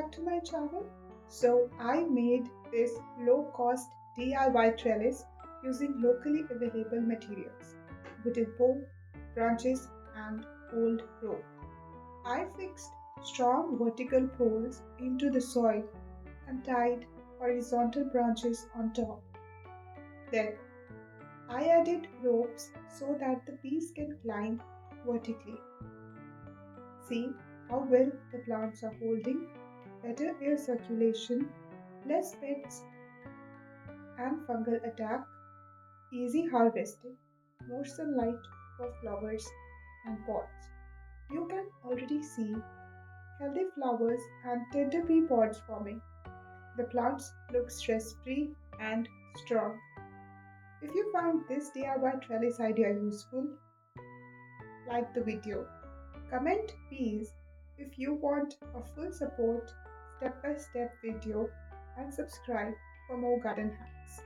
back to my channel. So I made this low-cost DIY trellis using locally available materials, wooden pole, branches and old rope. I fixed strong vertical poles into the soil and tied horizontal branches on top. Then I added ropes so that the piece can climb vertically. See how well the plants are holding, better air circulation, less pests and fungal attack, easy harvesting, more sunlight for flowers and pots. You can already see healthy flowers and tender pea pods forming. The plants look stress-free and strong. If you found this DIY trellis idea useful, like the video. Comment please if you want a full support step-by-step video and subscribe for more garden hacks.